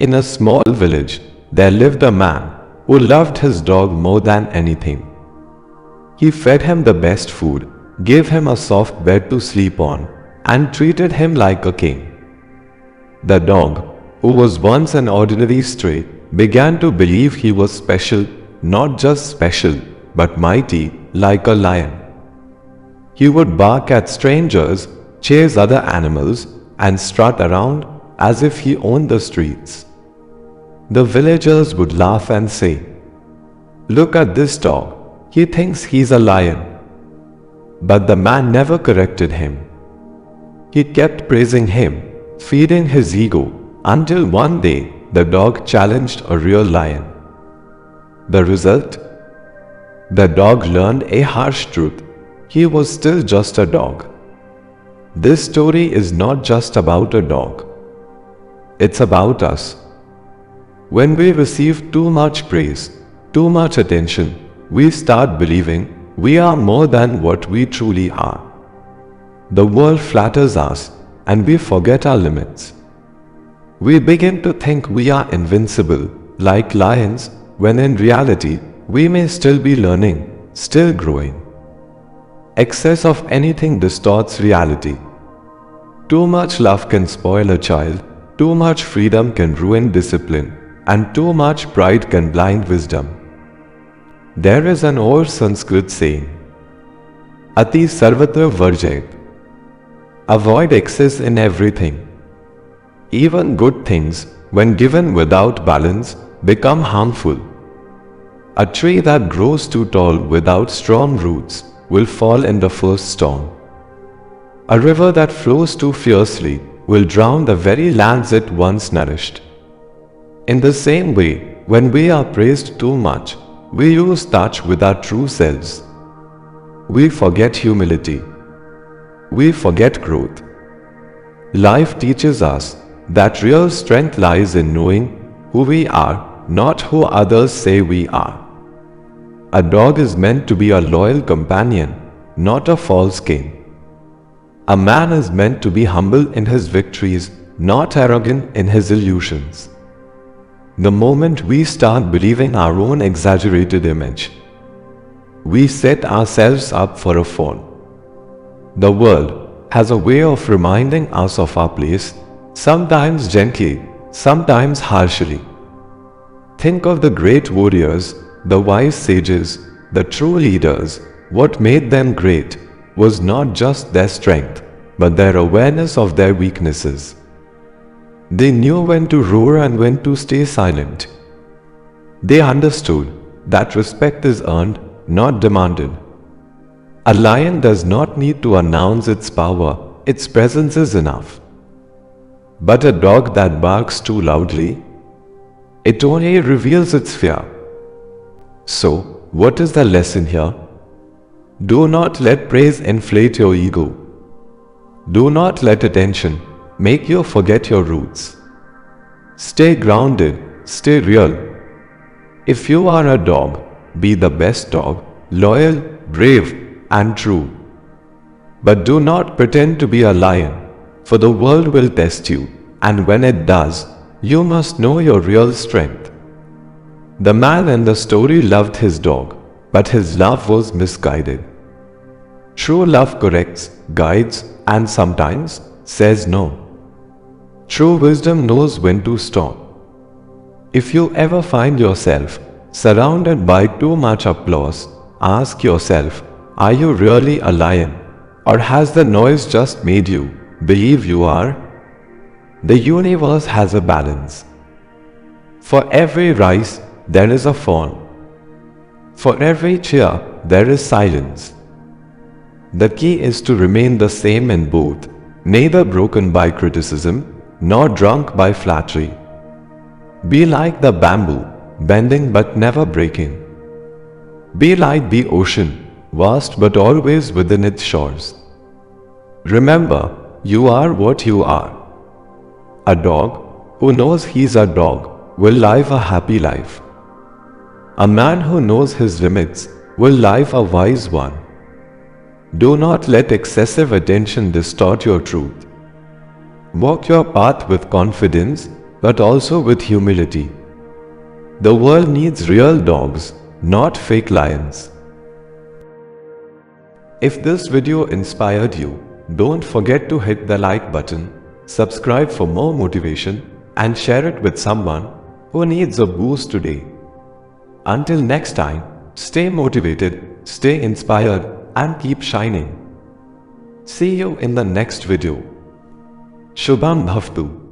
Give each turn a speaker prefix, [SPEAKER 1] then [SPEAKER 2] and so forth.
[SPEAKER 1] In a small village, there lived a man who loved his dog more than anything. He fed him the best food, gave him a soft bed to sleep on, and treated him like a king. The dog, who was once an ordinary stray, began to believe he was special, not just special, but mighty, like a lion. He would bark at strangers, chase other animals, and strut around as if he owned the streets. The villagers would laugh and say, "Look at this dog, he thinks he's a lion." But the man never corrected him. He kept praising him, feeding his ego, until one day the dog challenged a real lion. The result? The dog learned a harsh truth. He was still just a dog. This story is not just about a dog. It's about us. When we receive too much praise, too much attention, we start believing we are more than what we truly are. The world flatters us and we forget our limits. We begin to think we are invincible, like lions, when in reality, we may still be learning, still growing. Excess of anything distorts reality. Too much love can spoil a child, too much freedom can ruin discipline, and too much pride can blind wisdom. There is an old Sanskrit saying, Ati sarvatra varjayat. Avoid excess in everything. Even good things, when given without balance, become harmful. A tree that grows too tall without strong roots will fall in the first storm. A river that flows too fiercely will drown the very lands it once nourished. In the same way, when we are praised too much, we lose touch with our true selves. We forget humility. We forget growth. Life teaches us that real strength lies in knowing who we are, not who others say we are. A dog is meant to be a loyal companion, not a false king. A man is meant to be humble in his victories, not arrogant in his illusions. The moment we start believing our own exaggerated image, we set ourselves up for a fall. The world has a way of reminding us of our place, sometimes gently, sometimes harshly. Think of the great warriors, the wise sages, the true leaders. What made them great was not just their strength, but their awareness of their weaknesses. They knew when to roar and when to stay silent. They understood that respect is earned, not demanded. A lion does not need to announce its power, its presence is enough. But a dog that barks too loudly, it only reveals its fear. So, what is the lesson here? Do not let praise inflate your ego. Do not let attention make you forget your roots. Stay grounded, stay real. If you are a dog, be the best dog, loyal, brave, and true. But do not pretend to be a lion, for the world will test you, and when it does, you must know your real strength. The man in the story loved his dog, but his love was misguided. True love corrects, guides, and sometimes says no. True wisdom knows when to stop. If you ever find yourself surrounded by too much applause, ask yourself, are you really a lion? Or has the noise just made you believe you are? The universe has a balance. For every rise, there is a fall. For every cheer, there is silence. The key is to remain the same in both, neither broken by criticism, nor drunk by flattery. Be like the bamboo, bending but never breaking. Be like the ocean, vast but always within its shores. Remember, you are what you are. A dog who knows he's a dog will live a happy life. A man who knows his limits will live a wise one. Do not let excessive attention distort your truth. Walk your path with confidence, but also with humility. The world needs real dogs, not fake lions. If this video inspired you, don't forget to hit the like button, subscribe for more motivation, and share it with someone who needs a boost today. Until next time, stay motivated, stay inspired, and keep shining. See you in the next video. Shubham Bhavtu.